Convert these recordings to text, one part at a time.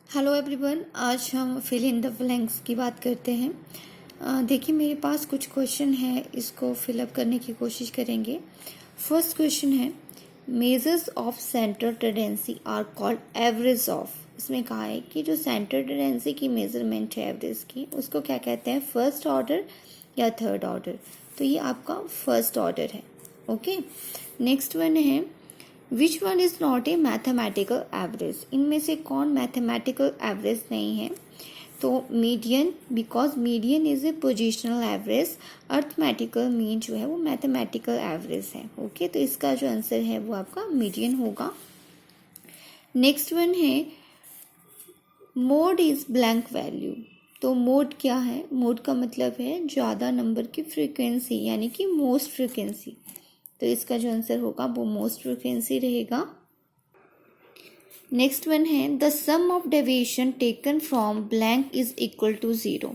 Hello everyone, आज हम fill in the blanks की बात करते हैं। देखिए मेरे पास कुछ क्वेश्चन है, इसको फिलअप करने की कोशिश करेंगे। फर्स्ट क्वेश्चन है, measures of central tendency are called average of. इसमें कहा है कि जो सेंट्रल टेंडेंसी की मेजरमेंट है एवरेज की, उसको क्या कहते हैं, फर्स्ट ऑर्डर या थर्ड ऑर्डर। तो ये आपका फर्स्ट ऑर्डर है। ओके, नेक्स्ट वन है, which one is not a mathematical average. इनमें से कौन मैथमेटिकल एवरेज नहीं है? तो median, because median is a positional average. Arithmetical mean जो है वो मैथमेटिकल एवरेज है। ओके, तो इसका जो आंसर है वो आपका मीडियन होगा। नेक्स्ट वन है, मोड इज ब्लैंक वैल्यू। तो मोड क्या है? मोड का मतलब है ज़्यादा नंबर की फ्रीक्वेंसी, यानी कि मोस्ट फ्रीक्वेंसी। तो इसका जो आंसर होगा वो मोस्ट फ्रीक्वेंसी रहेगा। नेक्स्ट वन है, the sum of deviation taken from blank is equal to zero.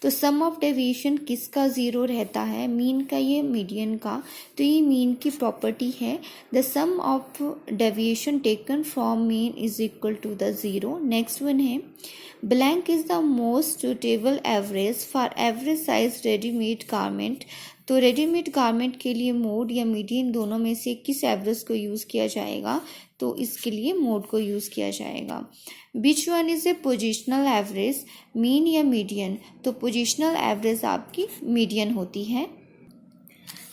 तो सम ऑफ डेविएशन किसका ज़ीरो रहता है? मीन का, ये मीडियन का। तो ये मीन की प्रॉपर्टी है। The sum of deviation taken from mean is equal to the zero. Next one है, blank is the most suitable average for average size readymade garment. तो रेडीमेड गारमेंट के लिए मोड या मीडियन दोनों में से किस एवरेज को यूज़ किया जाएगा? तो इसके लिए मोड को यूज़ किया जाएगा। Which one is a positional average, mean या मीडियन? तो पोजिशनल एवरेज आपकी मीडियन होती है।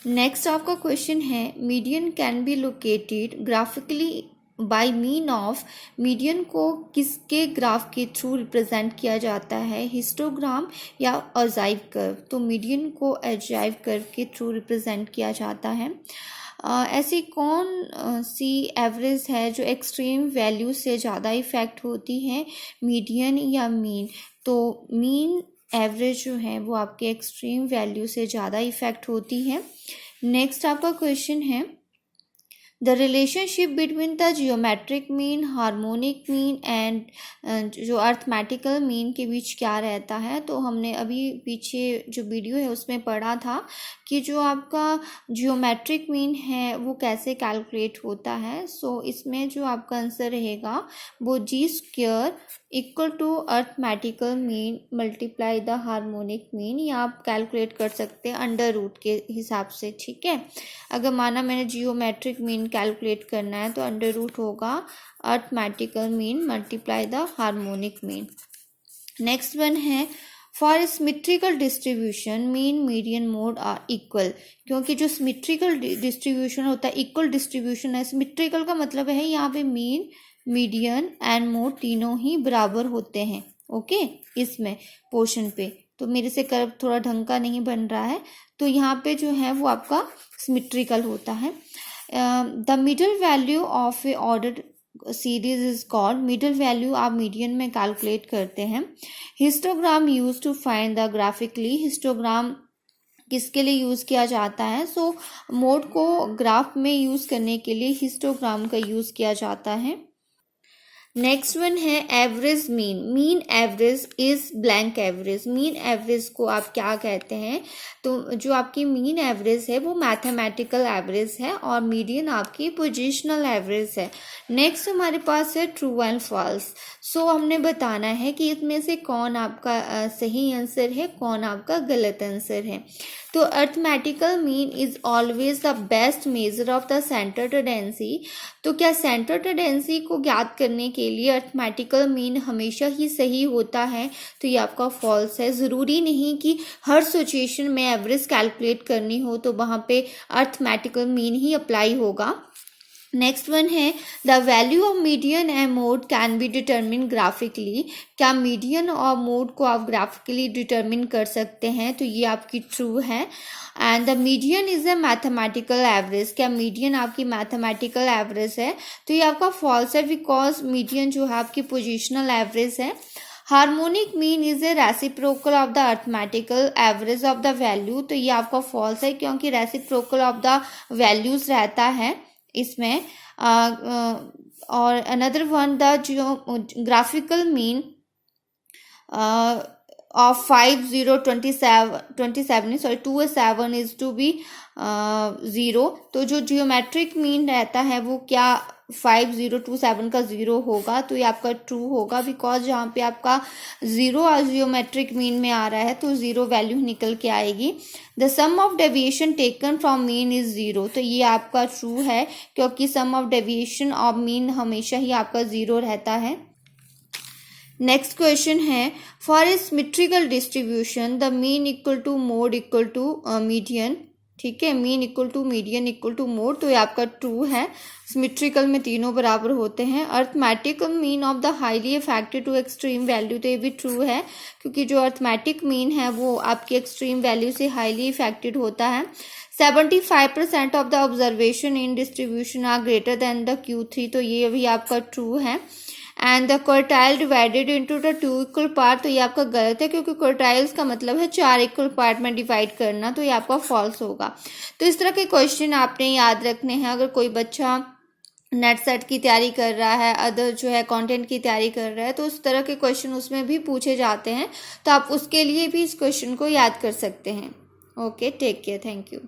नेक्स्ट आपका क्वेश्चन है, median can be located graphically by mean of. Median को किसके ग्राफ के थ्रू रिप्रेजेंट किया जाता है? हिस्टोग्राम या अजाइव कर्व? तो मीडियन को अजाइव कर्व के थ्रू रिप्रेजेंट किया जाता है। ऐसी कौन सी एवरेज है जो एक्सट्रीम वैल्यू से ज़्यादा इफेक्ट होती है, मीडियन या मीन? तो मीन एवरेज जो है वो आपके एक्सट्रीम वैल्यू से ज़्यादा इफेक्ट होती है। नेक्स्ट आपका क्वेश्चन है, the relationship between the geometric mean, harmonic mean and जो अर्थमेटिकल मीन के बीच क्या रहता है? तो हमने अभी पीछे जो वीडियो है उसमें पढ़ा था कि जो आपका जियोमेट्रिक मीन है वो कैसे कैलकुलेट होता है। सो इसमें जो आपका आंसर रहेगा वो G square equal to arithmetical mean multiply the harmonic mean. या आप कैलकुलेट कर सकते हैं अंडर रूट के हिसाब से। ठीक है, अगर माना मैंने जियोमेट्रिक मीन कैलकुलेट करना है तो अंडर रूट होगा arithmetical mean multiply the harmonic mean. Next one है, for symmetrical distribution mean median mode are equal. क्योंकि जो सिमेट्रिकल डिस्ट्रीब्यूशन होता है, इक्वल डिस्ट्रीब्यूशन है। सिमेट्रिकल का मतलब है यहाँ पे मीन, मीडियन एंड मोड तीनों ही बराबर होते हैं। ओके, इसमें पोर्शन पे तो मेरे से कर्व थोड़ा ढंग का नहीं बन रहा है, तो यहाँ पे जो है वो आपका सिमेट्रिकल होता है। The middle value of a order series is called. Middle value आप मीडियन में कैलकुलेट करते हैं। Histogram use to find the graphically. Histogram किसके लिए यूज़ किया जाता है? सो मोड को ग्राफ में यूज़ करने के लिए हिस्टोग्राम का यूज़ किया जाता है। नेक्स्ट वन है average mean. Mean average is blank average. Mean average को आप क्या कहते हैं? तो जो आपकी मीन एवरेज है वो मैथमेटिकल एवरेज है और मीडियन आपकी पोजिशनल एवरेज है। नेक्स्ट हमारे पास है ट्रू एंड फॉल्स। सो हमने बताना है कि इसमें से कौन आपका सही आंसर है, कौन आपका गलत आंसर है। तो arithmetical mean is always the best measure of the centre tendency. तो क्या सेंटर टेंडेंसी को ज्ञात करने के लिए अर्थमेटिकल मीन हमेशा ही सही होता है? तो ये आपका फॉल्स है। ज़रूरी नहीं कि हर सिचुएशन में एवरेज कैलकुलेट करनी हो तो वहाँ पे अर्थमेटिकल मीन ही अप्लाई होगा। नेक्स्ट वन है, the value of median and mode can be determine graphically. क्या मीडियन और मोड को आप ग्राफिकली डिटर्मिन कर सकते हैं? तो ये आपकी ट्रू है। And the median is a mathematical average. क्या मीडियन आपकी मैथमेटिकल एवरेज है? तो ये आपका फॉल्स है, बिकॉज मीडियन जो है आपकी पोजिशनल एवरेज है। Harmonic mean is a reciprocal of the arithmetical average of the value. तो ये आपका फॉल्स है, क्योंकि रेसिप्रोकल ऑफ द वैल्यूज रहता है इसमें। और अनदर वन, द जो graphical mean of 5 0 27 sorry 2 7 is to be 0, तो जो जियोमेट्रिक मीन रहता है वो क्या 5 0 2 7 का 0 होगा, तो ये आपका ट्रू होगा, बिकॉज जहाँ पे आपका 0 जियोमेट्रिक मीन में आ रहा है तो 0 वैल्यू निकल के आएगी। The sum of deviation taken from mean is 0, तो ये आपका ट्रू है क्योंकि sum of deviation of mean हमेशा ही आपका 0 रहता है। नेक्स्ट क्वेश्चन है for a symmetrical distribution the mean equal to mode equal to median, ठीक है, mean equal to median equal to mode, तो ये आपका ट्रू है। सिमेट्रिकल में तीनों बराबर होते हैं। Arithmetic mean of the highly affected to extreme value, तो ये भी ट्रू है क्योंकि जो अर्थमेटिक मीन है वो आपकी एक्सट्रीम वैल्यू से हाईली अफेक्टेड होता है। 75% of the observation in distribution are greater than the Q3, तो ये भी आपका ट्रू है। And the quartile divided into the 2 equal part, तो ये आपका गलत है क्योंकि क्वार्टाइल्स का मतलब है 4 इक्वल पार्ट में डिवाइड करना, तो ये आपका फॉल्स होगा। तो इस तरह के क्वेश्चन आपने याद रखने हैं। अगर कोई बच्चा नेट सेट की तैयारी कर रहा है, अदर जो है कंटेंट की तैयारी कर रहा है, तो उस तरह के क्वेश्चन उसमें भी पूछे जाते हैं, तो आप उसके लिए भी इस क्वेश्चन को याद कर सकते हैं। Okay, take care, thank you.